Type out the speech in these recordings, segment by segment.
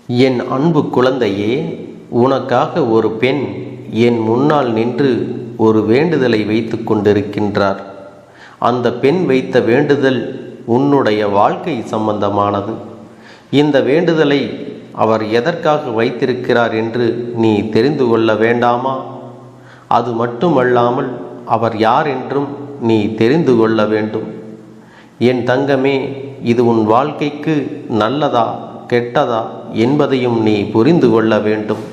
என் அன்பு குழந்தையே, உனக்காக ஒரு பெண் என் முன்னால் நின்று ஒரு வேண்டுதலை வைத்து கொண்டிருக்கின்றார். அந்த பெண் வைத்த வேண்டுதல் உன்னுடைய வாழ்க்கை சம்பந்தமானது. இந்த வேண்டுதலை அவர் எதற்காக வைத்திருக்கிறார் என்று நீ தெரிந்து கொள்ள வேண்டாமா? அது மட்டுமல்லாமல் அவர் யார் என்றும் நீ தெரிந்து கொள்ள வேண்டும். என் தங்கமே, இது உன் வாழ்க்கைக்கு நல்லதா கெட்டதா என்பதையும் நீ புரிந்து கொள்ள வேண்டும்.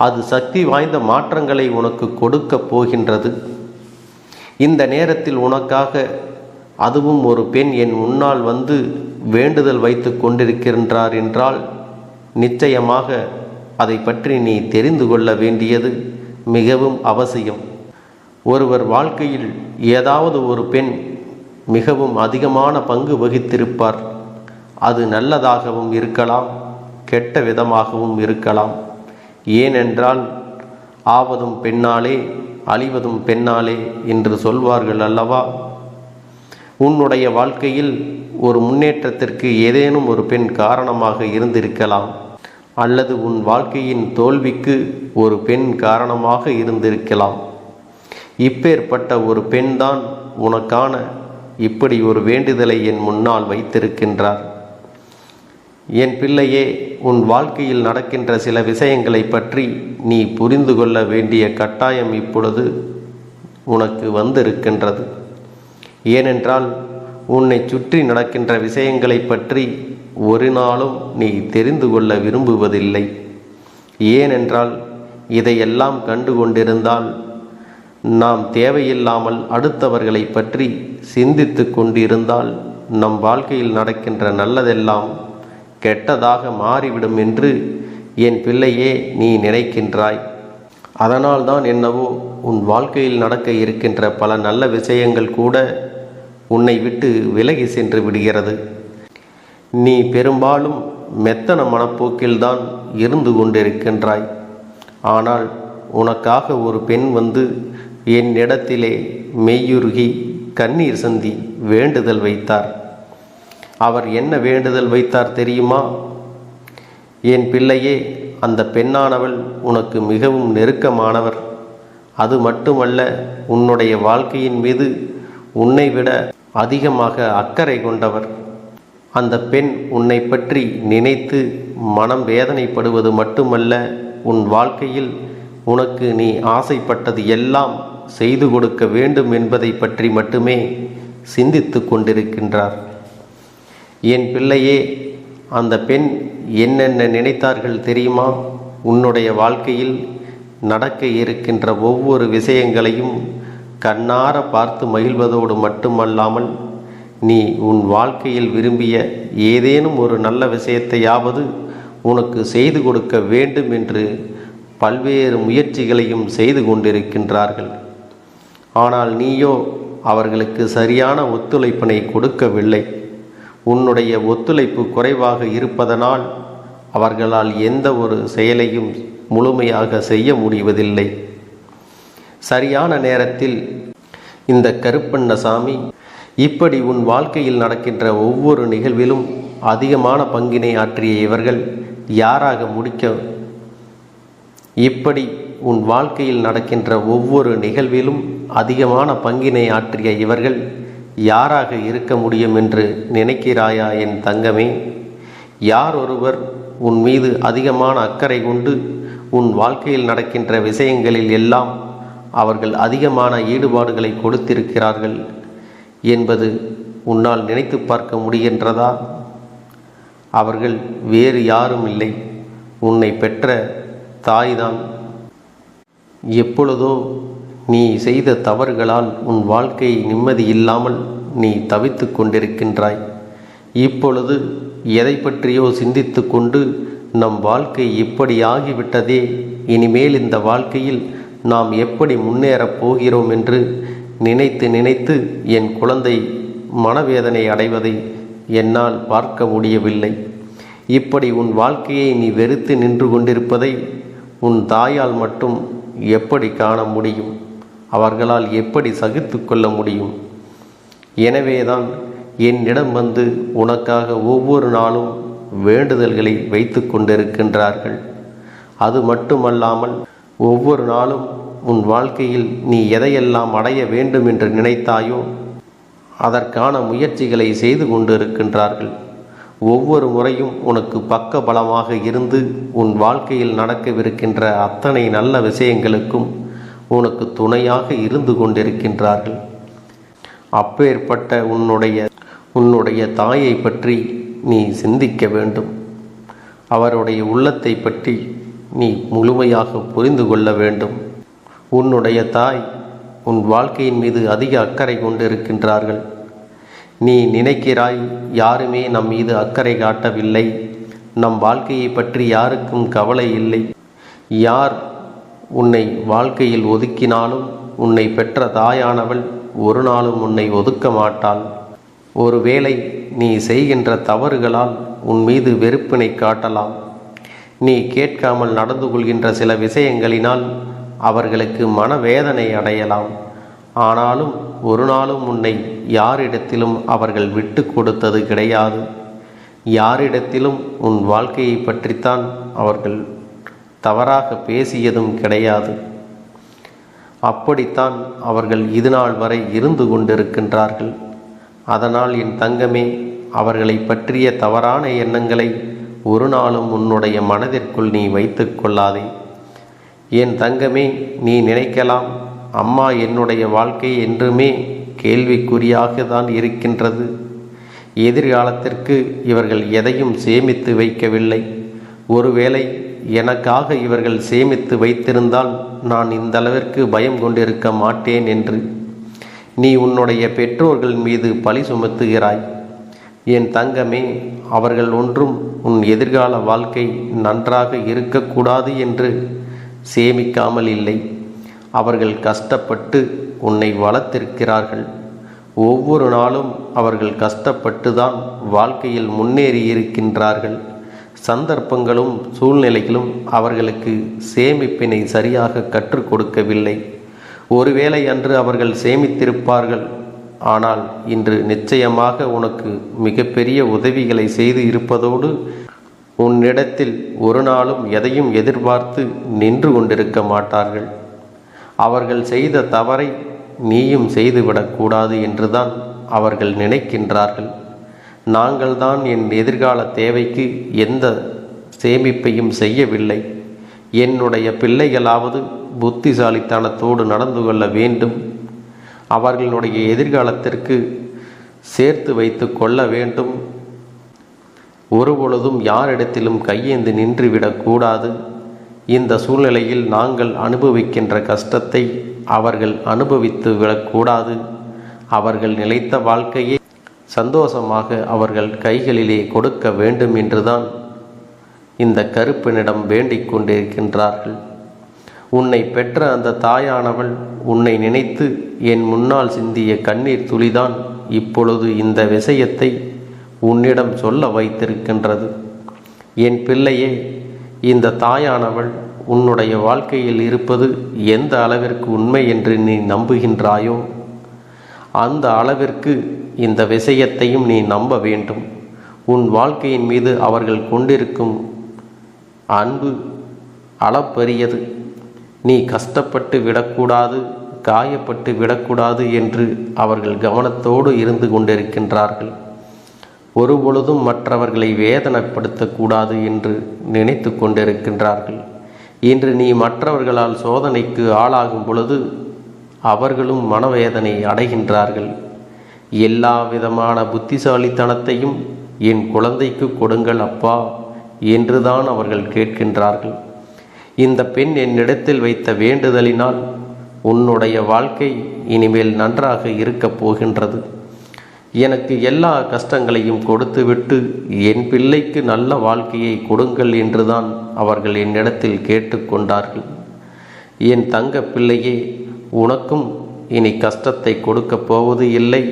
அது சக்தி வாய்ந்த மாற்றங்களை உனக்கு கொடுக்கப் போகின்றது. இந்த நேரத்தில் உனக்காக அதுவும் ஒரு பெண் என் முன்னால் வந்து வேண்டுதல் வைத்து கொண்டிருக்கின்றார் என்றால் நிச்சயமாக அதை பற்றி நீ தெரிந்து கொள்ள வேண்டியது மிகவும் அவசியம். ஒருவர் வாழ்க்கையில் ஏதாவது ஒரு பெண் மிகவும் அதிகமான பங்கு வகித்திருப்பார். அது நல்லதாகவும் இருக்கலாம், கெட்ட விதமாகவும் இருக்கலாம். ஏனென்றால் ஆவதும் பெண்ணாலே அழிவதும் பெண்ணாலே என்று சொல்வார்கள் அல்லவா? உன்னுடைய வாழ்க்கையில் ஒரு முன்னேற்றத்திற்கு ஏதேனும் ஒரு பெண் காரணமாக இருந்திருக்கலாம், அல்லது உன் வாழ்க்கையின் தோல்விக்கு ஒரு பெண் காரணமாக இருந்திருக்கலாம். இப்பேற்பட்ட ஒரு பெண்தான் உனக்கான இப்படி ஒரு வேண்டுதலை என் முன்னால் வைத்திருக்கின்றார். என் பிள்ளையே, உன் வாழ்க்கையில் நடக்கின்ற சில விஷயங்களை பற்றி நீ புரிந்து கொள்ள வேண்டிய கட்டாயம் இப்பொழுது உனக்கு வந்திருக்கின்றது. ஏனென்றால் உன்னை சுற்றி நடக்கின்ற விஷயங்களை பற்றி ஒரு நாளும் நீ தெரிந்து கொள்ள விரும்புவதில்லை. ஏனென்றால் இதையெல்லாம் கண்டு கொண்டிருந்தால் நாம் தேவையில்லாமல் அடுத்தவர்களை பற்றி சிந்தித்து கொண்டிருந்தால் நம் வாழ்க்கையில் நடக்கின்ற நல்லதெல்லாம் கெட்டதாக மாறிவிடும் என்று என் பிள்ளையே நீ நினைக்கின்றாய். அதனால்தான் என்னவோ உன் வாழ்க்கையில் நடக்க இருக்கின்ற பல நல்ல விஷயங்கள் கூட உன்னை விட்டு விலகி சென்று விடுகிறது. நீ பெரும்பாலும் மெத்தன மனப்போக்கில்தான் இருந்து கொண்டிருக்கின்றாய். ஆனால் உனக்காக ஒரு பெண் வந்து என்னிடத்திலே மெய்யுருகி கண்ணீர் சந்தி வேண்டுதல் வைத்தார். அவர் என்ன வேண்டுதல் வைத்தார் தெரியுமா? என் பிள்ளையே, அந்த பெண்ணானவள் உனக்கு மிகவும் நெருக்கமானவர். அது மட்டுமல்ல, உன்னுடைய வாழ்க்கையின் மீது உன்னை விட அதிகமாக அக்கறை கொண்டவர். அந்த பெண் உன்னை பற்றி நினைத்து மனம் வேதனைப்படுவது மட்டுமல்ல, உன் வாழ்க்கையில் உனக்கு நீ ஆசைப்பட்டது எல்லாம் செய்து கொடுக்க வேண்டும் என்பதை பற்றி மட்டுமே சிந்தித்து கொண்டிருக்கின்றார். என் பிள்ளையே, அந்த பெண் என்னென்ன நினைத்தார்கள் தெரியுமா? உன்னுடைய வாழ்க்கையில் நடக்க இருக்கின்ற ஒவ்வொரு விஷயங்களையும் கண்ணார பார்த்து மகிழ்வதோடு மட்டுமல்லாமல் நீ உன் வாழ்க்கையில் விரும்பிய ஏதேனும் ஒரு நல்ல விஷயத்தையாவது உனக்கு செய்து கொடுக்க வேண்டும் என்று பல்வேறு முயற்சிகளையும் செய்து கொண்டிருக்கின்றார்கள். ஆனால் நீயோ அவர்களுக்கு சரியான ஒத்துழைப்பினை கொடுக்கவில்லை. உன்னுடைய ஒத்துழைப்பு குறைவாக இருப்பதனால் அவர்களால் எந்த ஒரு செயலையும் முழுமையாக செய்ய முடிவதில்லை. சரியான நேரத்தில் இந்த கருப்பண்ணசாமி இப்படி உன் வாழ்க்கையில் நடக்கின்ற ஒவ்வொரு நிகழ்விலும் அதிகமான பங்கினை ஆற்றிய இவர்கள் யாராக முடிக்க இப்படி உன் வாழ்க்கையில் நடக்கின்ற ஒவ்வொரு நிகழ்விலும் அதிகமான பங்கினை ஆற்றிய இவர்கள் யாராக இருக்க முடியும் என்று நினைக்கிறாயா என் தங்கமே? யார் ஒருவர் உன் மீது அதிகமான அக்கறை கொண்டு உன் வாழ்க்கையில் நடக்கின்ற விஷயங்களில் எல்லாம் அவர்கள் அதிகமான ஈடுபாடுகளை கொடுத்திருக்கிறார்கள் என்பது உன்னால் நினைத்து பார்க்க முடிகின்றதா? அவர்கள் வேறு யாரும் இல்லை, உன்னை பெற்ற தாய்தான். எப்பொழுதோ நீ செய்த தவறுகளால் உன் வாழ்க்கை நிம்மதி இல்லாமல் நீ தவித்து கொண்டிருக்கின்றாய். இப்பொழுது எதை பற்றியோ சிந்தித்து கொண்டு நம் வாழ்க்கை இப்படி ஆகிவிட்டதே, இனிமேல் இந்த வாழ்க்கையில் நாம் எப்படி முன்னேறப் போகிறோம் என்று நினைத்து நினைத்து என் குழந்தை மனவேதனை அடைவதை என்னால் பார்க்க முடியவில்லை. இப்படி உன் வாழ்க்கையை நீ வெறுத்து நின்று கொண்டிருப்பதை உன் தாயால் மட்டும் எப்படி காண முடியும்? அவர்களால் எப்படி சகித்து கொள்ள முடியும்? எனவேதான் என்னிடம் வந்து உனக்காக ஒவ்வொரு நாளும் வேண்டுதல்களை வைத்து கொண்டிருக்கின்றார்கள். அது மட்டுமல்லாமல் ஒவ்வொரு நாளும் உன் வாழ்க்கையில் நீ எதையெல்லாம் அடைய வேண்டும் என்று நினைத்தாயோ அதற்கான முயற்சிகளை செய்து கொண்டிருக்கின்றார்கள். ஒவ்வொரு முறையும் உனக்கு பக்க பலமாக இருந்து உன் வாழ்க்கையில் நடக்கவிருக்கின்ற அத்தனை நல்ல விஷயங்களுக்கும் உனக்கு துணையாக இருந்து கொண்டிருக்கின்றார்கள். அப்பேற்பட்ட உன்னுடைய தாயை பற்றி நீ சிந்திக்க வேண்டும். அவருடைய உள்ளத்தை பற்றி நீ முழுமையாக புரிந்து கொள்ள வேண்டும். உன்னுடைய தாய் உன் வாழ்க்கையின் மீது அதிக அக்கறை கொண்டிருக்கின்றார்கள். நீ நினைக்கிறாய், யாருமே நம் மீது அக்கறை காட்டவில்லை, நம் வாழ்க்கையை பற்றி யாருக்கும் கவலை இல்லை. யார் உன்னை வாழ்க்கையில் ஒதுக்கினாலும் உன்னை பெற்ற தாயானவள் ஒரு நாளும் உன்னை ஒதுக்க மாட்டாள். ஒருவேளை நீ செய்கின்ற தவறுகளால் உன் மீது வெறுப்பினை காட்டலாம். நீ கேட்காமல் நடந்து கொள்கின்ற சில விஷயங்களினால் அவர்களுக்கு மனவேதனை அடையலாம். ஆனாலும் ஒரு நாளும் உன்னை யாரிடத்திலும் அவர்கள் விட்டு கொடுத்தது கிடையாது. யாரிடத்திலும் உன் வாழ்க்கையை பற்றித்தான் அவர்கள் தவறாக பேசியதும் கிடையாது. அப்படித்தான் அவர்கள் இதுநாள் வரை இருந்து கொண்டிருக்கின்றார்கள். அதனால் என் தங்கமே, அவர்களை பற்றிய தவறான எண்ணங்களை ஒரு நாளும் உன்னுடைய மனதிற்குள் நீ வைத்து கொள்ளாதே. என் தங்கமே, நீ நினைக்கலாம், அம்மா என்னுடைய வாழ்க்கை என்றுமே கேள்விக்குறியாக தான் இருக்கின்றது. எதிர்காலத்திற்கு இவர்கள் எதையும் சேமித்து வைக்கவில்லை. ஒருவேளை எனக்காக இவர்கள் சேமித்து வைத்திருந்தால் நான் இந்தளவிற்கு பயம் கொண்டிருக்க மாட்டேன் என்று நீ உன்னுடைய பெற்றோர்கள் மீது பழி சுமத்துகிறாய். என் தங்கமே, அவர்கள் ஒன்றும் உன் எதிர்கால வாழ்க்கை நன்றாக இருக்கக்கூடாது என்று சேமிக்காமல் இல்லை. அவர்கள் கஷ்டப்பட்டு உன்னை வளர்த்திருக்கிறார்கள். ஒவ்வொரு நாளும் அவர்கள் கஷ்டப்பட்டு தான் வாழ்க்கையில் முன்னேறி இருக்கின்றார்கள். சந்தர்ப்பங்களும் சூழ்நிலைகளும் அவர்களுக்கு சேமிப்பினை சரியாக கற்றுக் கொடுக்கவில்லை. ஒருவேளை அன்று அவர்கள் சேமித்திருப்பார்கள். ஆனால் இன்று நிச்சயமாக உனக்கு மிகப்பெரிய உதவிகளை செய்து இருப்பதோடு உன்னிடத்தில் ஒரு நாளும் எதையும் எதிர்பார்த்து நின்று கொண்டிருக்க மாட்டார்கள். அவர்கள் செய்த தவறை நீயும் செய்துவிடக்கூடாது என்றுதான் அவர்கள் நினைக்கின்றார்கள். நாங்கள் தான் என் எதிர்கால தேவைக்கு எந்த சேமிப்பையும் செய்யவில்லை. என்னுடைய பிள்ளைகளாவது புத்திசாலித்தனத்தோடு நடந்து கொள்ள வேண்டும். அவர்களுடைய எதிர்காலத்திற்கு சேர்த்து வைத்து கொள்ள வேண்டும். ஒருபொழுதும் யாரிடத்திலும் கையேந்து நின்றுவிடக்கூடாது. இந்த சூழ்நிலையில் நாங்கள் அனுபவிக்கின்ற கஷ்டத்தை அவர்கள் அனுபவித்து விடக்கூடாது. அவர்கள் நிலைத்த வாழ்க்கையை சந்தோஷமாக அவர்கள் கைகளிலே கொடுக்க வேண்டும் என்றுதான் இந்த கருப்பனிடம் வேண்டிக் கொண்டிருக்கின்றார்கள். உன்னை பெற்ற அந்த தாயானவள் உன்னை நினைத்து என் முன்னால் சிந்திய கண்ணீர் துளிதான் இப்பொழுது இந்த விஷயத்தை உன்னிடம் சொல்ல வைத்திருக்கின்றது. என் பிள்ளையே, இந்த தாயானவள் உன்னுடைய வாழ்க்கையில் இருப்பது எந்த அளவிற்கு உண்மை என்று நீ நம்புகின்றாயோ அந்த அளவிற்கு இந்த விஷயத்தையும் நீ நம்ப வேண்டும். உன் வாழ்க்கையின் மீது அவர்கள் கொண்டிருக்கும் அன்பு அளப்பரியது. நீ கஷ்டப்பட்டு விடக்கூடாது, காயப்பட்டு விடக்கூடாது என்று அவர்கள் கவனத்தோடு இருந்து கொண்டிருக்கின்றார்கள். ஒருபொழுதும் மற்றவர்களை வேதனைப்படுத்தக்கூடாது என்று நினைத்து கொண்டிருக்கின்றார்கள். இன்று நீ மற்றவர்களால் சோதனைக்கு ஆளாகும் பொழுது அவர்களும் மனவேதனை அடைகின்றார்கள். எல்லா விதமான புத்திசாலித்தனத்தையும் என் குழந்தைக்கு கொடுங்கள் அப்பா என்றுதான் அவர்கள் கேட்கின்றார்கள். இந்த பெண் என்னிடத்தில் வைத்த வேண்டுதலினால் உன்னுடைய வாழ்க்கை இனிமேல் நன்றாக இருக்கப் போகின்றது. எனக்கு எல்லா கஷ்டங்களையும் கொடுத்துவிட்டு என் பிள்ளைக்கு நல்ல வாழ்க்கையை கொடுங்கள் என்றுதான் அவர்கள் என்னிடத்தில் கேட்டுக்கொண்டார்கள். என் தங்க பிள்ளையே, உனக்கும் இனி கஷ்டத்தை கொடுக்கப் போவது இல்லை.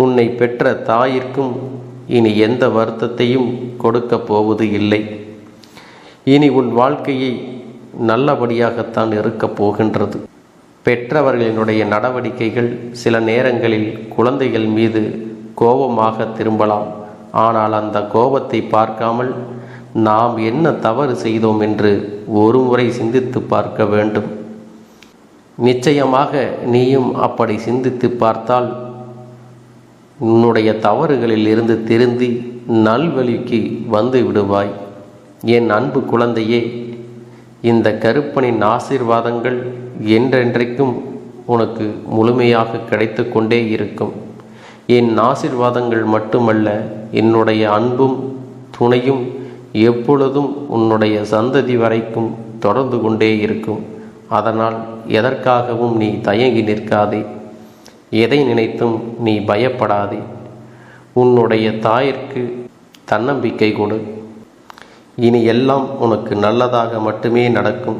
உன்னை பெற்ற தாயிற்கும் இனி எந்த வருத்தத்தையும் கொடுக்கப் போவது இல்லை. இனி உன் வாழ்க்கையை நல்லபடியாகத்தான் இருக்கப் போகின்றது. பெற்றவர்களினுடைய நடவடிக்கைகள் சில நேரங்களில் குழந்தைகள் மீது கோபமாக திரும்பலாம். ஆனால் அந்த கோபத்தை பார்க்காமல் நாம் என்ன தவறு செய்தோம் என்று ஒரு முறை சிந்தித்து பார்க்க வேண்டும். நிச்சயமாக நீயும் அப்படி சிந்தித்து பார்த்தால் உன்னுடைய தவறுகளில் இருந்து திருந்தி நல்வழிக்கு வந்து விடுவாய். என் அன்பு குழந்தையே, இந்த கருப்பனின் ஆசீர்வாதங்கள் என்றென்றைக்கும் உனக்கு முழுமையாக கிடைத்து கொண்டே இருக்கும். என் ஆசீர்வாதங்கள் மட்டுமல்ல, என்னுடைய அன்பும் துணையும் எப்பொழுதும் உன்னுடைய சந்ததி வரைக்கும் தொடர்ந்து கொண்டே இருக்கும். அதனால் எதற்காகவும் நீ தயங்கி நிற்காதே, எதை நினைத்தும் நீ பயப்படாதே. உன்னுடைய தாயிற்கு தன்னம்பிக்கை கொடு. இனி எல்லாம் உனக்கு நல்லதாக மட்டுமே நடக்கும்.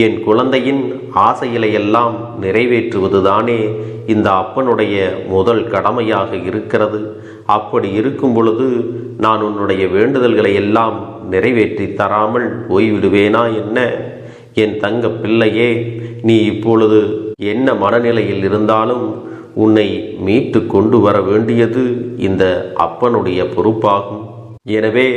என் குழந்தையின் ஆசைகளை எல்லாம் நிறைவேற்றுவதுதானே இந்த அப்பனுடைய முதல் கடமையாக இருக்கிறது. அப்படி இருக்கும் பொழுது நான் உன்னுடைய வேண்டுதல்களை எல்லாம் நிறைவேற்றி தராமல் போய்விடுவேனா என்ன? என் தங்க பிள்ளையே, நீ இப்பொழுது என்ன மனநிலையில் இருந்தாலும் உன்னை மீட்டு கொண்டு வர வேண்டியது இந்த அப்பனுடைய பொறுப்பாகும். எனவே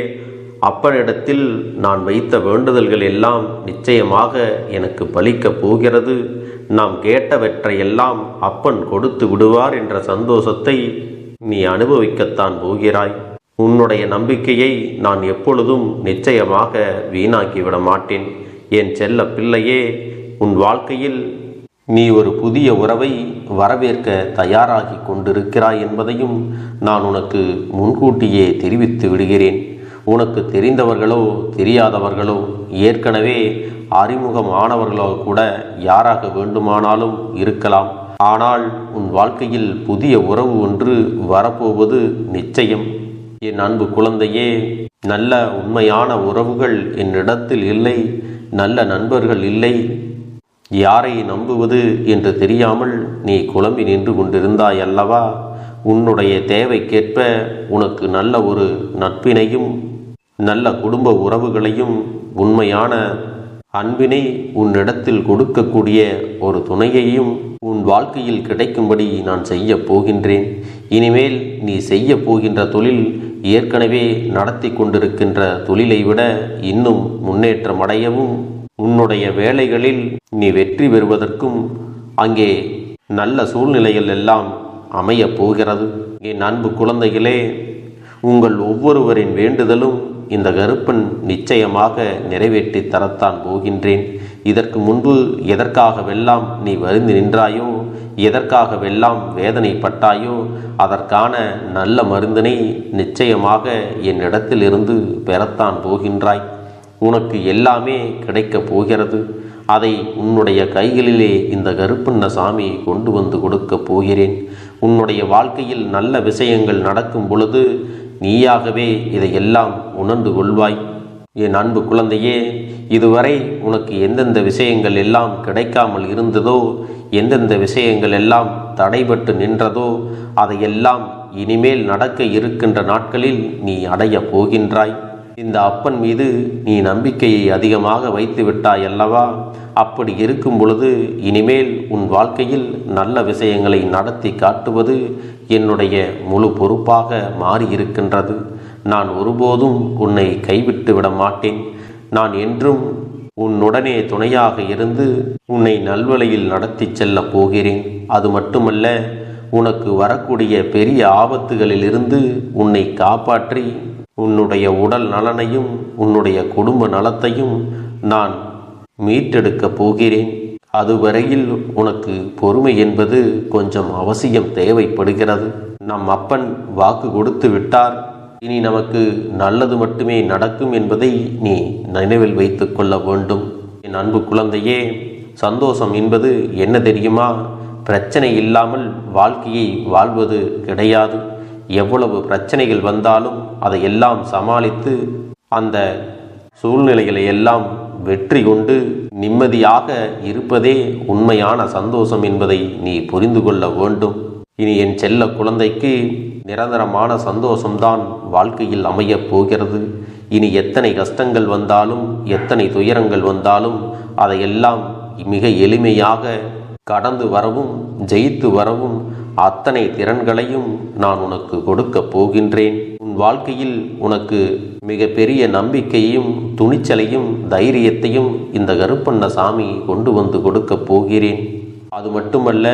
அப்பனிடத்தில் நான் வைத்த வேண்டுதல்கள் எல்லாம் நிச்சயமாக எனக்கு பலிக்கப் போகிறது. நாம் கேட்டவற்றையெல்லாம் அப்பன் கொடுத்து விடுவார் என்ற சந்தோஷத்தை நீ அனுபவிக்கத்தான் போகிறாய். உன்னுடைய நம்பிக்கையை நான் எப்பொழுதும் நிச்சயமாக வீணாக்கிவிட மாட்டேன். என் செல்ல பிள்ளையே, உன் வாழ்க்கையில் நீ ஒரு புதிய உறவை வரவேற்க தயாராகி கொண்டிருக்கிறாய் என்பதையும் நான் உனக்கு முன்கூட்டியே தெரிவித்து விடுகிறேன். உனக்கு தெரிந்தவர்களோ தெரியாதவர்களோ, ஏற்கனவே அறிமுகமானவர்களோ கூட யாராக வேண்டுமானாலும் இருக்கலாம். ஆனால் உன் வாழ்க்கையில் புதிய உறவு ஒன்று வரப்போவது நிச்சயம். என் அன்பு குழந்தையே, நல்ல உண்மையான உறவுகள் என்னிடத்தில் இல்லை, நல்ல நண்பர்கள் இல்லை. யாரை நம்புவது என்று தெரியாமல் நீ குழம்பி நின்று கொண்டிருந்தாய் அல்லவா? உன்னுடைய தேவைக்கேற்ப உனக்கு நல்ல ஒரு நட்பினையும் நல்ல குடும்ப உறவுகளையும் உண்மையான அன்பினை உன்னிடத்தில் கொடுக்கக்கூடிய ஒரு துணையையும் உன் வாழ்க்கையில் கிடைக்கும்படி நான் செய்ய போகின்றேன். இனிமேல் நீ செய்ய போகின்ற தொழில் ஏற்கனவே நடத்தி கொண்டிருக்கின்ற தொழிலை விட இன்னும் முன்னேற்றம் அடையவும், உன்னுடைய வேலைகளில் நீ வெற்றி பெறுவதற்கும் அங்கே நல்ல சூழ்நிலைகள் எல்லாம் அமையப் போகிறது. என் அன்பு குழந்தைகளே, உங்கள் ஒவ்வொருவரின் வேண்டுதலும் இந்த கருப்பன் நிச்சயமாக நிறைவேற்றி தரத்தான் போகின்றேன். இதற்கு முன்பு எதற்காகவெல்லாம் நீ வருந்தி நின்றாயோ, எதற்காகவெல்லாம் வேதனைப்பட்டாயோ, அதற்கான நல்ல மருந்தினை நிச்சயமாக என்னிடத்திலிருந்து பெறத்தான் போகின்றாய். உனக்கு எல்லாமே கிடைக்கப் போகிறது. அதை உன்னுடைய கைகளிலே இந்த கருப்பண்ணசாமி கொண்டு வந்து கொடுக்கப் போகிறேன். உன்னுடைய வாழ்க்கையில் நல்ல விஷயங்கள் நடக்கும் பொழுது நீயாகவே இதையெல்லாம் உணர்ந்து கொள்வாய். என் அன்பு குழந்தையே, இதுவரை உனக்கு எந்தெந்த விஷயங்கள் எல்லாம் கிடைக்காமல் இருந்ததோ, எந்தெந்த விஷயங்கள் எல்லாம் தடைபட்டு நின்றதோ, அதையெல்லாம் இனிமேல் நடக்க இருக்கின்ற நாட்களில் நீ அடைய போகின்றாய். இந்த அப்பன் மீது நீ நம்பிக்கையை அதிகமாக வைத்து விட்டாய் அல்லவா? அப்படி இருக்கும் பொழுது இனிமேல் உன் வாழ்க்கையில் நல்ல விஷயங்களை நடத்தி காட்டுவது என்னுடைய முழு பொறுப்பாக மாறியிருக்கின்றது. நான் ஒருபோதும் உன்னை கைவிட்டு விட மாட்டேன். நான் என்றும் உன்னுடனே துணையாக இருந்து உன்னை நல்வழியில் நடத்தி செல்ல போகிறேன். அது மட்டுமல்ல, உனக்கு வரக்கூடிய பெரிய ஆபத்துகளிலிருந்து உன்னை காப்பாற்றி உன்னுடைய உடல் நலனையும் உன்னுடைய குடும்ப நலத்தையும் நான் மீட்டெடுக்கப் போகிறேன். அதுவரையில் உனக்கு பொறுமை என்பது கொஞ்சம் அவசியம் தேவைப்படுகிறது. நம் அப்பன் வாக்கு கொடுத்து விட்டார். இனி நமக்கு நல்லது மட்டுமே நடக்கும் என்பதை நீ நினைவில் வைத்து கொள்ள வேண்டும். என் அன்பு குழந்தையே, சந்தோஷம் என்பது என்ன தெரியுமா? பிரச்சனை இல்லாமல் வாழ்க்கையை வாழ்வது கிடையாது. எவ்வளவு பிரச்சனைகள் வந்தாலும் அதையெல்லாம் சமாளித்து அந்த சூழ்நிலைகளை எல்லாம் வெற்றி கொண்டு நிம்மதியாக இருப்பதே உண்மையான சந்தோஷம் என்பதை நீ புரிந்து கொள்ள வேண்டும். இனி என் செல்ல குழந்தைக்கு நிரந்தரமான சந்தோஷம்தான் வாழ்க்கையில் அமையப் போகிறது. இனி எத்தனை கஷ்டங்கள் வந்தாலும், எத்தனை துயரங்கள் வந்தாலும் அதையெல்லாம் மிக எளிமையாக கடந்து வரவும், ஜெயித்து வரவும் அத்தனை திறன்களையும் நான் உனக்கு கொடுக்கப் போகின்றேன். உன் வாழ்க்கையில் உனக்கு மிக பெரிய நம்பிக்கையையும் துணிச்சலையும் தைரியத்தையும் இந்த கருப்பண்ணசாமி கொண்டு வந்து கொடுக்கப் போகிறேன். அது மட்டுமல்ல,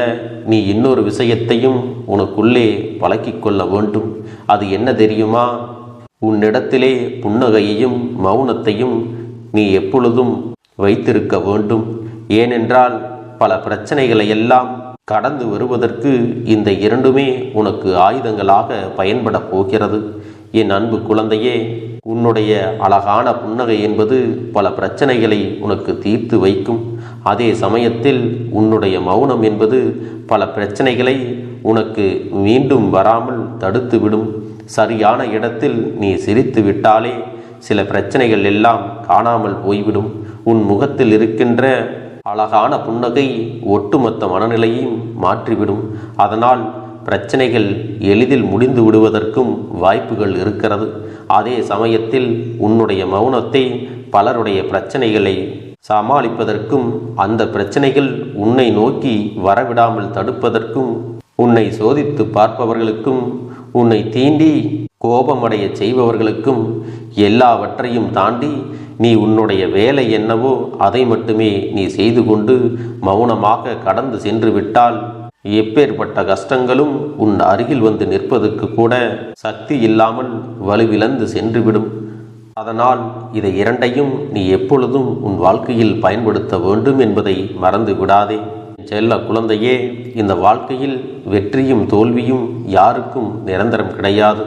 நீ இன்னொரு விஷயத்தையும் உனக்குள்ளே பழக்கிக் கொள்ள வேண்டும். அது என்ன தெரியுமா? உன்னிடத்திலே புன்னகையையும் மௌனத்தையும் நீ எப்பொழுதும் வைத்திருக்க வேண்டும். ஏனென்றால் பல பிரச்சனைகளை எல்லாம் கடந்து வருவதற்கு இந்த இரண்டுமே உனக்கு ஆயுதங்களாக பயன்பட போகிறது. என் அன்பு குழந்தையே, உன்னுடைய அழகான புன்னகை என்பது பல பிரச்சனைகளை உனக்கு தீர்த்து வைக்கும். அதே சமயத்தில் உன்னுடைய மௌனம் என்பது பல பிரச்சனைகளை உனக்கு மீண்டும் வராமல் தடுத்துவிடும். சரியான இடத்தில் நீ சிரித்து விட்டாலே சில பிரச்சனைகள் எல்லாம் காணாமல் போய்விடும். உன் முகத்தில் இருக்கின்ற அழகான புன்னகை ஒட்டுமொத்த மனநிலையையும் மாற்றிவிடும். அதனால் பிரச்சனைகள் எளிதில் முடிந்து விடுவதற்கும் வாய்ப்புகள் இருக்கிறது. அதே சமயத்தில் உன்னுடைய மௌனத்தை பலருடைய பிரச்சனைகளை சமாளிப்பதற்கும் அந்த பிரச்சனைகள் உன்னை நோக்கி வரவிடாமல் தடுப்பதற்கும் உன்னை சோதித்து பார்ப்பவர்களுக்கும் உன்னை தீண்டி கோபமடைய செய்பவர்களுக்கும் எல்லாவற்றையும் தாண்டி நீ உன்னுடைய வேலை என்னவோ அதை மட்டுமே நீ செய்து கொண்டு மௌனமாக கடந்து சென்று விட்டால் எப்பேற்பட்ட கஷ்டங்களும் உன் அருகில் வந்து நிற்பதற்கு கூட சக்தி இல்லாமல் வலுவிழந்து சென்றுவிடும். அதனால் இதை இரண்டையும் நீ எப்பொழுதும் உன் வாழ்க்கையில் பயன்படுத்த வேண்டும் என்பதை மறந்து விடாதே. செல்ல குழந்தையே, இந்த வாழ்க்கையில் வெற்றியும் தோல்வியும் யாருக்கும் நிரந்தரம் கிடையாது.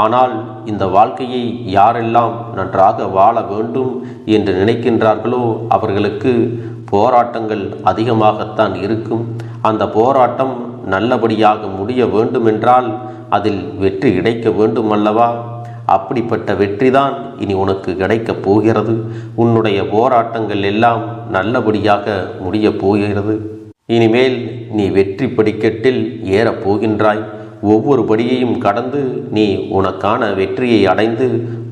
ஆனால் இந்த வாழ்க்கையை யாரெல்லாம் நன்றாக வாழ வேண்டும் என்று நினைக்கின்றார்களோ அவர்களுக்கு போராட்டங்கள் அதிகமாகத்தான் இருக்கும். அந்த போராட்டம் நல்லபடியாக முடிய வேண்டுமென்றால் அதில் வெற்றி கிடைக்க வேண்டும் அல்லவா? அப்படிப்பட்ட வெற்றிதான் இனி உனக்கு கிடைக்கப் போகிறது. உன்னுடைய போராட்டங்கள் எல்லாம் நல்லபடியாக முடியப் போகிறது. இனிமேல் நீ வெற்றி படிக்கட்டில் ஏறப் போகின்றாய். ஒவ்வொரு படியையும் கடந்து நீ உனக்கான வெற்றியை அடைந்து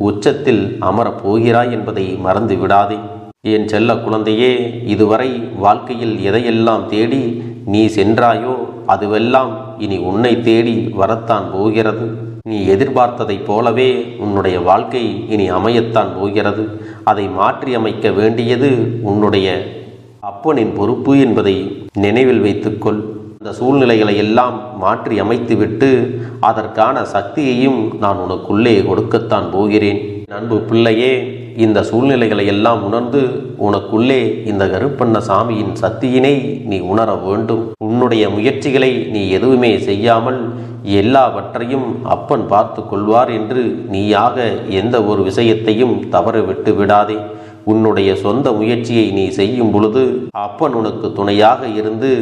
உச்சத்தில் அமரப் போகிறாய் என்பதை மறந்து விடாதே. என் செல்ல குழந்தையே, இதுவரை வாழ்க்கையில் எதையெல்லாம் தேடி நீ சென்றாயோ அதுவெல்லாம் இனி உன்னை தேடி வரத்தான் போகிறது. நீ எதிர்பார்த்ததைப் போலவே உன்னுடைய வாழ்க்கை இனி அமையத்தான் போகிறது. அதை மாற்றி அமைக்க வேண்டியது உன்னுடைய அப்பனின் பொறுப்பு என்பதை நினைவில் வைத்துக்கொள். அந்த சூழ்நிலைகளை எல்லாம் மாற்றி அமைத்துவிட்டு அதற்கான சக்தியையும் நான் உனக்குள்ளே கொடுக்கத்தான் போகிறேன். அன்பு பிள்ளையே, இந்த சூழ்நிலைகளை எல்லாம் உணர்ந்து உனக்குள்ளே இந்த கருப்பண்ணசாமியின் சக்தியினை நீ உணர வேண்டும். உன்னுடைய முயற்சிகளை நீ எதுவுமே செய்யாமல் எல்லாவற்றையும் அப்பன் பார்த்து கொள்வார் என்று நீயாக எந்த ஒரு விஷயத்தையும் தவற விட்டு விடாதே. உன்னுடைய சொந்த முயற்சியை நீ செய்யும் பொழுது அப்பன் உனக்கு துணையாக இருந்து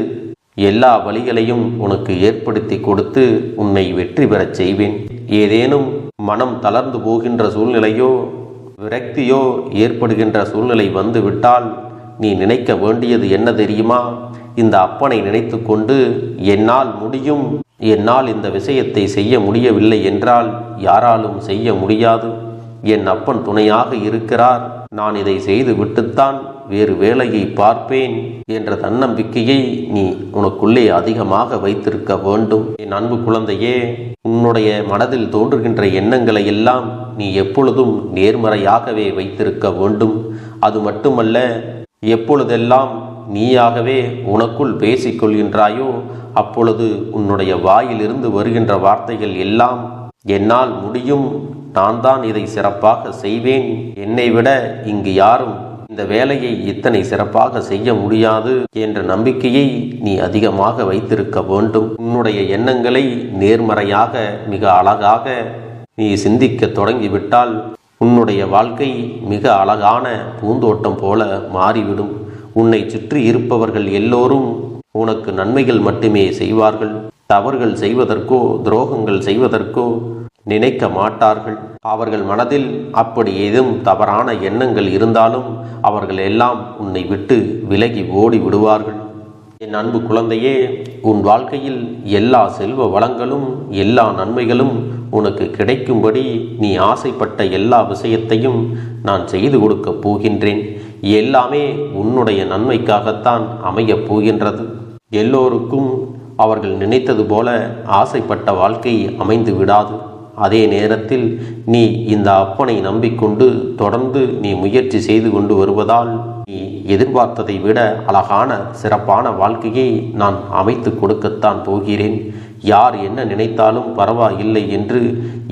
எல்லா வழிகளையும் உனக்கு ஏற்படுத்தி கொடுத்து உன்னை வெற்றி பெறச் செய்வேன். ஏதேனும் மனம் தளர்ந்து போகின்ற சூழ்நிலையோ விரக்தியோ ஏற்படுகின்ற சூழ்நிலை வந்துவிட்டால் நீ நினைக்க வேண்டியது என்ன தெரியுமா? இந்த அப்பனை நினைத்து கொண்டு என்னால் முடியும், என்னால் இந்த விஷயத்தை செய்ய முடியவில்லை என்றால் யாராலும் செய்ய முடியாது, என் அப்பன் துணையாக இருக்கிறார், நான் இதை செய்து விட்டுத்தான் வேறு வேலையை பார்ப்பேன் என்ற தன்னம்பிக்கையை நீ உனக்குள்ளே அதிகமாக வைத்திருக்க வேண்டும். என் அன்பு குழந்தையே, உன்னுடைய மனதில் தோன்றுகின்ற எண்ணங்களை எல்லாம் நீ எப்பொழுதும் நேர்மறையாகவே வைத்திருக்க வேண்டும். அது மட்டுமல்ல, எப்பொழுதெல்லாம் நீயாகவே உனக்குள் பேசிக்கொள்கின்றாயோ அப்பொழுது உன்னுடைய வாயிலிருந்து வருகின்ற வார்த்தைகள் எல்லாம் என்னால் முடியும், நான் தான் இதை சிறப்பாக செய்வேன், என்னை விட இங்கு யாரும் இந்த வேலையை இத்தனை சிறப்பாக செய்ய முடியாது என்ற நம்பிக்கையை நீ அதிகமாக வைத்திருக்க வேண்டும். உன்னுடைய எண்ணங்களை நேர்மறையாக மிக அழகாக நீ சிந்திக்க தொடங்கிவிட்டால் உன்னுடைய வாழ்க்கை மிக அழகான பூந்தோட்டம் போல மாறிவிடும். உன்னை சுற்றி இருப்பவர்கள் எல்லோரும் உனக்கு நன்மைகள் மட்டுமே செய்வார்கள். தவறுகள் செய்வதற்கோ துரோகங்கள் செய்வதற்கோ நினைக்க மாட்டார்கள். அவர்கள் மனதில் அப்படி ஏதும் தவறான எண்ணங்கள் இருந்தாலும் அவர்கள் எல்லாம் உன்னை விட்டு விலகி ஓடி விடுவார்கள். என் அன்பு குழந்தையே, உன் வாழ்க்கையில் எல்லா செல்வ வளங்களும் எல்லா நன்மைகளும் உனக்கு கிடைக்கும்படி நீ ஆசைப்பட்ட எல்லா விஷயத்தையும் நான் செய்து கொடுக்கப் போகின்றேன். எல்லாமே உன்னுடைய நன்மைக்காகத்தான் அமையப் போகின்றது. எல்லோருக்கும் அவர்கள் நினைத்தது போல ஆசைப்பட்ட வாழ்க்கை அமைந்து விடாது. அதே நேரத்தில் நீ இந்த அப்பனை நம்பிக்கொண்டு தொடர்ந்து நீ முயற்சி செய்து கொண்டு வருவதால் நீ எதிர்பார்த்ததை விட அழகான சிறப்பான வாழ்க்கையை நான் அமைத்து கொடுக்கத்தான் போகிறேன். யார் என்ன நினைத்தாலும் பரவாயில்லை என்று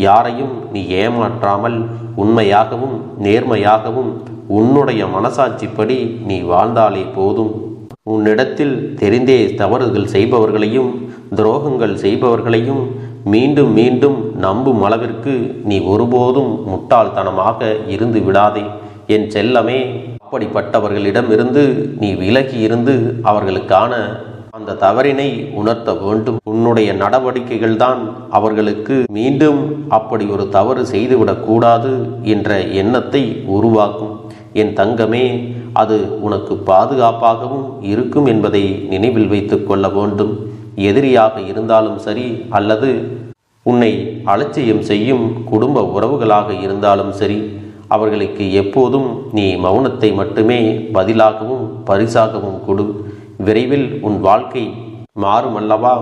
யாரையும் நீ ஏமாற்றாமல் உண்மையாகவும் நேர்மையாகவும் உன்னுடைய மனசாட்சிப்படி நீ வாழ்ந்தாலே போதும். உன்னிடத்தில் தெரிந்தே தவறுகள் செய்பவர்களையும் துரோகங்கள் செய்பவர்களையும் மீண்டும் மீண்டும் நம்பும் அளவிற்கு நீ ஒருபோதும் முட்டாள்தனமாக இருந்து விடாதே என் செல்லமே. அப்படிப்பட்டவர்களிடமிருந்து நீ விலகி இருந்து அவர்களுக்கான அந்த தவறினை உணர்த்த வேண்டும். உன்னுடைய நடவடிக்கைகள் தான் அவர்களுக்கு மீண்டும் அப்படி ஒரு தவறு செய்துவிடக்கூடாது என்ற எண்ணத்தை உருவாக்கும். என் தங்கமே, அது உனக்கு பாதுகாப்பாகவும் இருக்கும் என்பதை நினைவில் வைத்து கொள்ள வேண்டும். எதிரியாக இருந்தாலும் சரி அல்லது உன்னை அலட்சியம் செய்யும் குடும்ப உறவுகளாக இருந்தாலும் சரி, அவர்களுக்கு எப்போதும் நீ மௌனத்தை மட்டுமே பதிலாகவும் பரிசாகவும் கொடு. விரைவில் உன் வாழ்க்கை மாறுமல்லவா?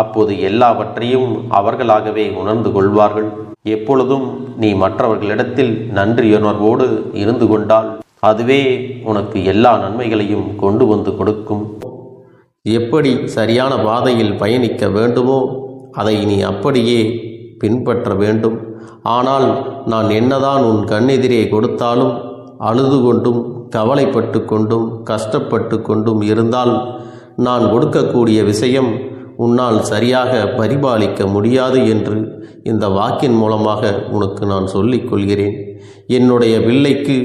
அப்போது எல்லாவற்றையும் அவர்களாகவே உணர்ந்து கொள்வார்கள். எப்பொழுதும் நீ மற்றவர்களிடத்தில் நன்றியுணர்வோடு இருந்து கொண்டால் அதுவே உனக்கு எல்லா நன்மைகளையும் கொண்டு வந்து கொடுக்கும். எப்படி சரியான பாதையில் பயணிக்க வேண்டுமோ அதை நீ அப்படியே பின்பற்ற வேண்டும். ஆனால் நான் என்னதான் உன் கண்ணெதிரே கொடுத்தாலும் அழுது கொண்டும் கவலைப்பட்டு கொண்டும் கஷ்டப்பட்டு கொண்டும் இருந்தால் நான் கொடுக்கக்கூடிய விஷயம் உன்னால் சரியாக பரிபாலிக்க முடியாது என்று இந்த வாக்கின் மூலமாக உனக்கு நான் சொல்லிக் கொள்கிறேன். என்னுடைய பிள்ளைக்கு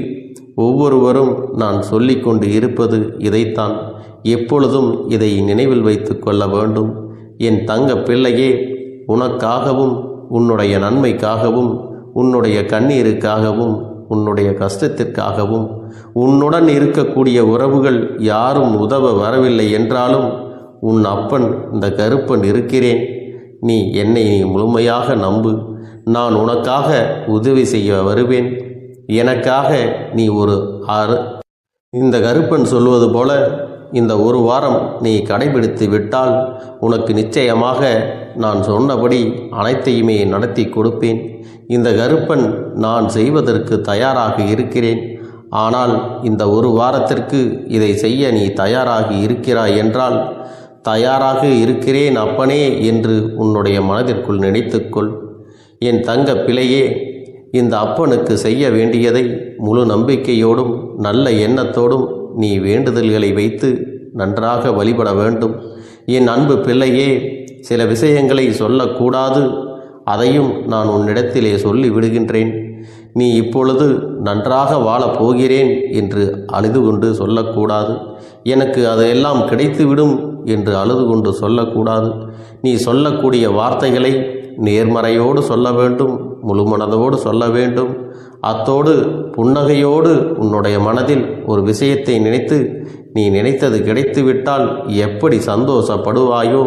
ஒவ்வொருவரும் நான் சொல்லிக்கொண்டு இருப்பது இதைத்தான். எப்பொழுதும் இதை நினைவில் வைத்து கொள்ள வேண்டும். என் தங்க பிள்ளையே, உனக்காகவும் உன்னுடைய நன்மைக்காகவும் உன்னுடைய கண்ணீருக்காகவும் உன்னுடைய கஷ்டத்திற்காகவும் உன்னுடன் இருக்கக்கூடிய உறவுகள் யாரும் உதவ வரவில்லை என்றாலும் உன் அப்பன் இந்த கருப்பன் இருக்கிறேன். நீ என்னை முழுமையாக நம்பு. நான் உனக்காக உதவி செய்ய வருவேன். எனக்காக நீ இந்த கருப்பன் சொல்வது போல இந்த ஒரு வாரம் நீ கடைபிடித்து விட்டால் உனக்கு நிச்சயமாக நான் சொன்னபடி அனைத்தையுமே நடத்தி கொடுப்பேன். இந்த கருப்பன் நான் செய்வதற்கு தயாராக இருக்கிறேன். ஆனால் இந்த ஒரு வாரத்திற்கு இதை செய்ய நீ தயாராகி இருக்கிறாய் என்றால், தயாராக இருக்கிறேன் அப்பனே என்று உன்னுடைய மனதிற்குள் நினைத்துக்கொள். என் தங்க பிள்ளையே, இந்த அப்பனுக்கு செய்ய வேண்டியதை முழு நம்பிக்கையோடும் நல்ல எண்ணத்தோடும் நீ வேண்டுதல்களை வைத்து நன்றாக வழிபட வேண்டும். என் அன்பு பிள்ளையே, சில விஷயங்களை சொல்லக்கூடாது, அதையும் நான் உன்னிடத்திலே சொல்லி விடுகின்றேன். நீ இப்பொழுது நன்றாக வாழப் போகிறேன் என்று அழுது கொண்டு சொல்லக்கூடாது. எனக்கு அதையெல்லாம் கிடைத்துவிடும் என்று அழுது கொண்டு சொல்லக்கூடாது. நீ சொல்லக்கூடிய வார்த்தைகளை நேர்மறையோடு சொல்ல வேண்டும், முழுமனதோடு சொல்ல வேண்டும். அத்தோடு புன்னகையோடு உன்னுடைய மனதில் ஒரு விஷயத்தை நினைத்து நீ நினைத்தது கிடைத்துவிட்டால் எப்படி சந்தோஷப்படுவாயோ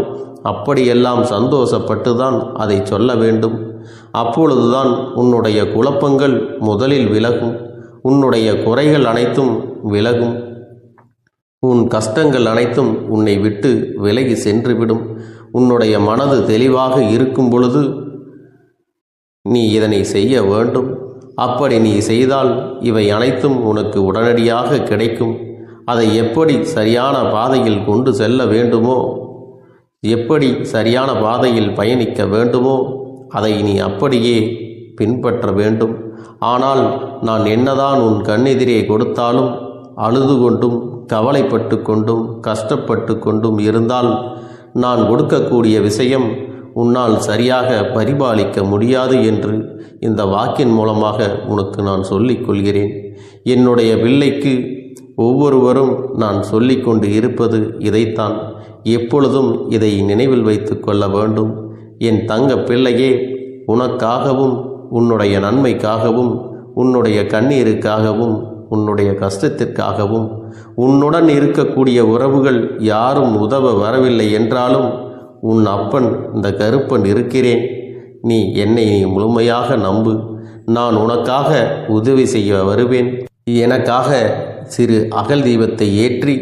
அப்படியெல்லாம் சந்தோஷப்பட்டுதான் அதை சொல்ல வேண்டும். அப்பொழுதுதான் உன்னுடைய குழப்பங்கள் முதலில் விலகும், உன்னுடைய குறைகள் அனைத்தும் விலகும், உன் கஷ்டங்கள் அனைத்தும் உன்னை விட்டு விலகி சென்றுவிடும். உன்னுடைய மனது தெளிவாக இருக்கும் பொழுது நீ இதனை செய்ய வேண்டும். அப்படி நீ செய்தால் இவை அனைத்தும் உனக்கு உடனடியாக கிடைக்கும். அதை எப்படி சரியான பாதையில் கொண்டு செல்ல வேண்டுமோ, எப்படி சரியான பாதையில் பயணிக்க வேண்டுமோ அதை நீ அப்படியே பின்பற்ற வேண்டும். ஆனால் நான் என்னதான் உன் கண்ணெதிரே கொடுத்தாலும் அழுது கொண்டும் கவலைப்பட்டு கொண்டும் கஷ்டப்பட்டு கொண்டும் இருந்தால் நான் கொடுக்கக்கூடிய விஷயம் உன்னால் சரியாக பரிபாலிக்க முடியாது என்று இந்த வாக்கின் மூலமாக உனக்கு நான் சொல்லிக் கொள்கிறேன். என்னுடைய பிள்ளைக்கு ஒவ்வொருவரும் நான் சொல்லிக்கொண்டு இருப்பது இதைத்தான். எப்பொழுதும் இதை நினைவில் வைத்து கொள்ள வேண்டும். என் தங்க பிள்ளையே, உனக்காகவும் உன்னுடைய நன்மைக்காகவும் உன்னுடைய கண்ணீருக்காகவும் உன்னுடைய கஷ்டத்திற்காகவும் உன்னுடன் இருக்கக்கூடிய உறவுகள் யாரும் உதவ வரவில்லை என்றாலும் உன் அப்பன் இந்த கருப்பன் இருக்கிறேன். நீ என்னை முழுமையாக நம்பு. நான் உனக்காக உதவி செய்ய வருவேன். எனக்காக சிறு அகல் தீபத்தை ஏற்றி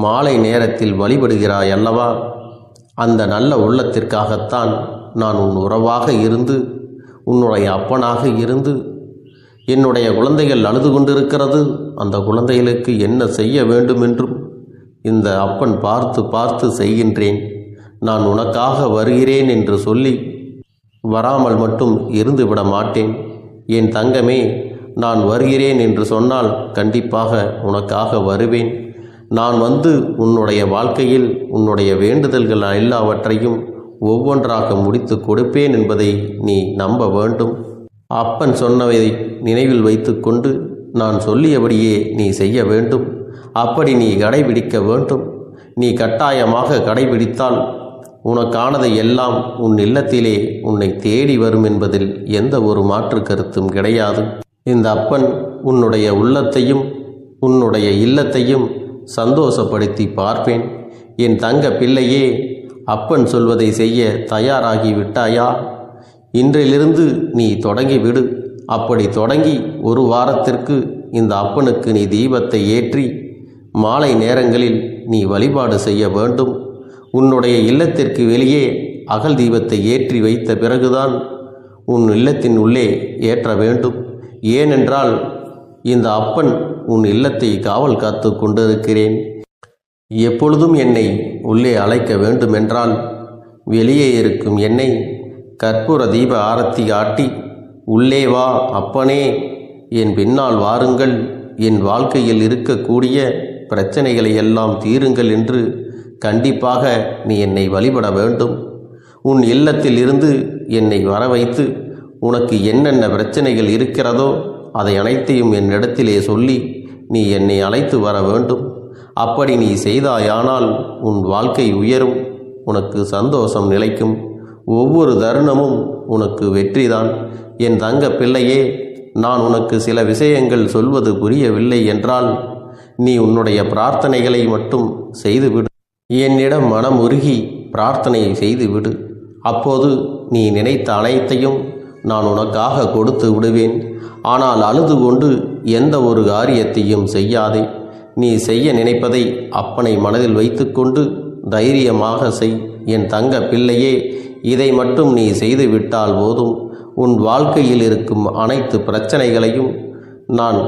மாலை நேரத்தில் வழிபடுகிறாய் அல்லவா? அந்த நல்ல உள்ளத்திற்காகத்தான் நான் உன் உறவாக இருந்து, உன்னுடைய அப்பனாக இருந்து, என்னுடைய குழந்தைகள் அழுது கொண்டிருக்கிறது, அந்த குழந்தைகளுக்கு என்ன செய்ய வேண்டும் என்றும் இந்த அப்பன் பார்த்து பார்த்து செய்கின்றேன். நான் உனக்காக வருகிறேன் என்று சொல்லி வராமல் மட்டும் இருந்து விட மாட்டேன். என் தங்கமே, நான் வருகிறேன் என்று சொன்னால் கண்டிப்பாக உனக்காக வருவேன். நான் வந்து உன்னுடைய வாழ்க்கையில் உன்னுடைய வேண்டுதல்கள் எல்லாவற்றையும் ஒவ்வொன்றாக முடித்து கொடுப்பேன் என்பதை நீ நம்ப வேண்டும். அப்பன் சொன்னதை நினைவில் வைத்துக்கொண்டு நான் சொல்லியபடியே நீ செய்ய வேண்டும். அப்படி நீ கடைபிடிக்க வேண்டும். நீ கட்டாயமாக கடைபிடித்தால் உனக்கானதை எல்லாம் உன் இல்லத்திலே உன்னை தேடி வரும் என்பதில் எந்த ஒரு மாற்று கருத்தும் கிடையாது. இந்த அப்பன் உன்னுடைய உள்ளத்தையும் உன்னுடைய இல்லத்தையும் சந்தோஷப்படுத்தி பார்ப்பேன். என் தங்க பிள்ளையே, அப்பன் சொல்வதை செய்ய தயாராகி விட்டாயா? இன்றிலிருந்து நீ தொடங்கிவிடு. அப்படி தொடங்கி ஒரு வாரத்திற்கு இந்த அப்பனுக்கு நீ தீபத்தை ஏற்றி மாலை நேரங்களில் நீ வழிபாடு செய்ய வேண்டும். உன்னுடைய இல்லத்திற்கு வெளியே அகல் தீபத்தை ஏற்றி வைத்த பிறகுதான் உன் இல்லத்தின் உள்ளே ஏற்ற வேண்டும். ஏனென்றால் இந்த அப்பன் உன் இல்லத்தை காவல் காத்து கொண்டிருக்கிறேன். எப்பொழுதும் என்னை உள்ளே அழைக்க வேண்டுமென்றால் வெளியே இருக்கும் என்னை கற்பூர தீப ஆரத்தி காட்டி, உள்ளே வா அப்பனே, என் பின்னால் வாருங்கள், என் வாழ்க்கையில் இருக்கக்கூடிய பிரச்சனைகளை எல்லாம் தீருங்கள் என்று கண்டிப்பாக நீ என்னை வழிபட வேண்டும். உன் இல்லத்தில் இருந்து என்னை வர வைத்து உனக்கு என்னென்ன பிரச்சனைகள் இருக்கிறதோ அதை அனைத்தையும் என்னிடத்திலே சொல்லி நீ என்னை அழைத்து வர வேண்டும். அப்படி நீ செய்தாயானால் உன் வாழ்க்கை உயரும், உனக்கு சந்தோஷம் நிலைக்கும், ஒவ்வொரு தருணமும் உனக்கு வெற்றிதான். என் தங்க பிள்ளையே, நான் உனக்கு சில விஷயங்கள் சொல்வது புரியவில்லை என்றால் நீ உன்னுடைய பிரார்த்தனைகளை மட்டும் செய்துவிடு. என்னிடம் மனம் உருகி பிரார்த்தனையை செய்துவிடு. அப்போது நீ நினைத்த அனைத்தையும் நான் உனக்காக கொடுத்து விடுவேன். ஆனால் அழுது கொண்டு எந்த ஒரு காரியத்தையும் செய்யாதே. நீ செய்ய நினைப்பதை அப்பனை மனதில் வைத்துக்கொண்டு தைரியமாக செய். என் தங்க பிள்ளையே, இதை மட்டும் நீ செய்துவிட்டால் போதும். உன் வாழ்க்கையில் இருக்கும் அனைத்து பிரச்சனைகளையும் நான்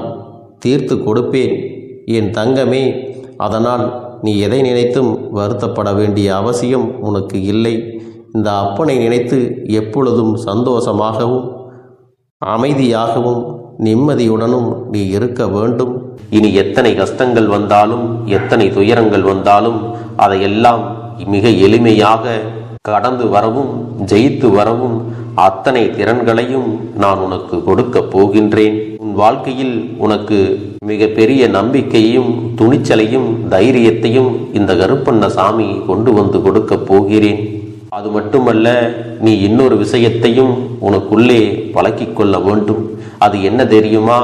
தீர்த்து கொடுப்பேன் என் தங்கமே. அதனால் நீ எதை நினைத்தும் வருத்தப்பட வேண்டிய அவசியம் உனக்கு இல்லை. இந்த அப்பனை நினைத்து எப்பொழுதும் சந்தோஷமாகவும் அமைதியாகவும் நிம்மதியுடனும் நீ இருக்க வேண்டும். இனி எத்தனை கஷ்டங்கள் வந்தாலும் எத்தனை துயரங்கள் வந்தாலும் அதையெல்லாம் மிக எளிமையாக கடந்து வரவும் ஜெயித்து வரவும் அத்தனை திறன்களையும் நான் உனக்கு கொடுக்க போகின்றேன். உன் வாழ்க்கையில் உனக்கு மிக பெரிய நம்பிக்கையும் துணிச்சலையும் தைரியத்தையும் இந்த கருப்பண்ண சாமி கொண்டு வந்து கொடுக்க போகிறேன். அது மட்டுமல்ல, நீ இன்னொரு விஷயத்தையும் உனக்குள்ளே பழக்கிக் கொள்ள வேண்டும். அது என்ன தெரியுமா?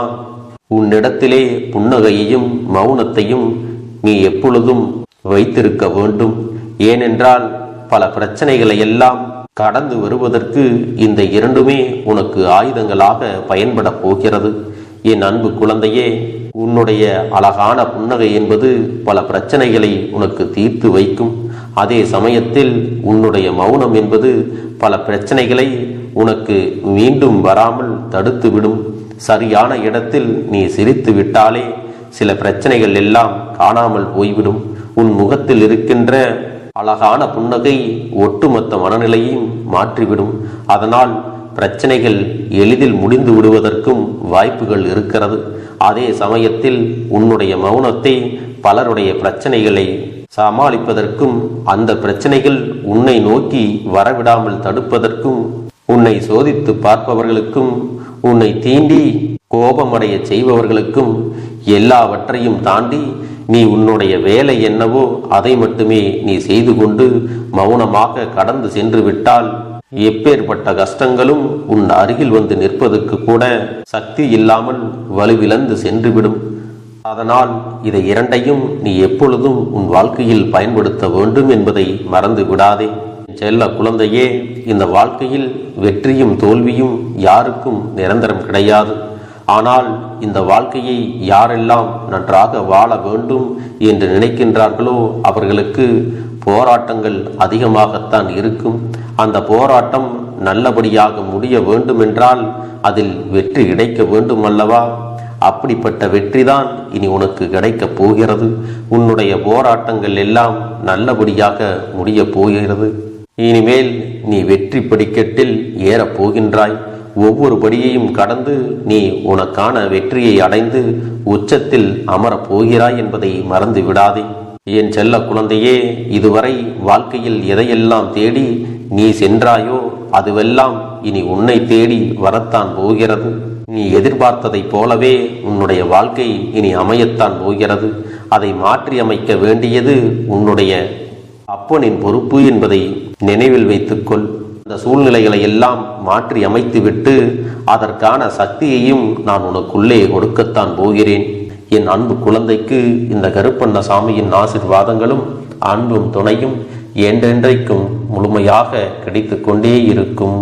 உன்னிடத்திலே புன்னகையையும் மௌனத்தையும் நீ எப்பொழுதும் வைத்திருக்க வேண்டும். ஏனென்றால் பல பிரச்சனைகளை எல்லாம் கடந்து வருவதற்கு இந்த இரண்டுமே உனக்கு ஆயுதங்களாக பயன்பட போகிறது. என் அன்பு குழந்தையே, உன்னுடைய அழகான புன்னகை என்பது பல பிரச்சனைகளை உனக்கு தீர்த்து வைக்கும். அதே சமயத்தில் உன்னுடைய மௌனம் என்பது பல பிரச்சனைகளை உனக்கு மீண்டும் வராமல் தடுத்துவிடும். சரியான இடத்தில் நீ சிரித்து விட்டாலே சில பிரச்சனைகள் எல்லாம் காணாமல் போய்விடும். உன் முகத்தில் இருக்கின்ற அழகான புன்னகை ஒட்டுமொத்த மனநிலையையும் மாற்றிவிடும். அதனால் பிரச்சனைகள் எளிதில் முடிந்து விடுவதற்கும் வாய்ப்புகள் இருக்கிறது. அதே சமயத்தில் உன்னுடைய மௌனத்தை பலருடைய பிரச்சனைகளை சமாளிப்பதற்கும் அந்த பிரச்சனைகள் உன்னை நோக்கி வரவிடாமல் தடுப்பதற்கும் உன்னை சோதித்து பார்ப்பவர்களுக்கும் உன்னை தீண்டி கோபமடைய செய்பவர்களுக்கும் எல்லாவற்றையும் தாண்டி நீ உன்னுடைய வேலை என்னவோ அதை மட்டுமே நீ செய்து கொண்டு மௌனமாக கடந்து சென்று விட்டால் எப்பேற்பட்ட கஷ்டங்களும் உன் அருகில் வந்து நிற்பதற்கு கூட சக்தி இல்லாமல் வலுவிழந்து சென்றுவிடும். அதனால் இதை இரண்டையும் நீ எப்பொழுதும் உன் வாழ்க்கையில் பயன்படுத்த வேண்டும் என்பதை மறந்து விடாதே. செல்ல குழந்தையே, இந்த வாழ்க்கையில் வெற்றியும் தோல்வியும் யாருக்கும் நிரந்தரம் கிடையாது. ஆனால் இந்த வாழ்க்கையை யாரெல்லாம் நன்றாக வாழ வேண்டும் என்று நினைக்கின்றார்களோ அவர்களுக்கு போராட்டங்கள் அதிகமாகத்தான் இருக்கும். அந்த போராட்டம் நல்லபடியாக முடிய வேண்டுமென்றால் அதில் வெற்றி கிடைக்க வேண்டும் அல்லவா? அப்படிப்பட்ட வெற்றிதான் இனி உனக்கு கிடைக்கப் போகிறது. உன்னுடைய போராட்டங்கள் எல்லாம் நல்லபடியாக முடிய போகிறது. இனிமேல் நீ வெற்றி படிக்கட்டில் ஏறப் போகின்றாய். ஒவ்வொரு படியையும் கடந்து நீ உனக்கான வெற்றியை அடைந்து உச்சத்தில் அமரப் போகிறாய் என்பதை மறந்து விடாதே. என் செல்ல குழந்தையே, இதுவரை வாழ்க்கையில் எதையெல்லாம் தேடி நீ சென்றாயோ அதுவெல்லாம் இனி உன்னை தேடி வரத்தான் போகிறது. நீ எதிர்பார்த்ததைப் போலவே உன்னுடைய வாழ்க்கை இனி அமையத்தான் போகிறது. அதை மாற்றி அமைக்க வேண்டியது உன்னுடைய அப்பனின் பொறுப்பு என்பதை நினைவில் வைத்துக்கொள். அந்த சூழ்நிலைகளை எல்லாம் மாற்றி அமைத்துவிட்டு அதற்கான சக்தியையும் நான் உனக்குள்ளே கொடுக்கத்தான் போகிறேன். என் அன்பு குழந்தைக்கு இந்த கருப்பண்ணசாமியின் ஆசீர்வாதங்களும் அன்பும் துணையும் என்றென்றைக்கும் முழுமையாக கிடைத்து கொண்டே இருக்கும்.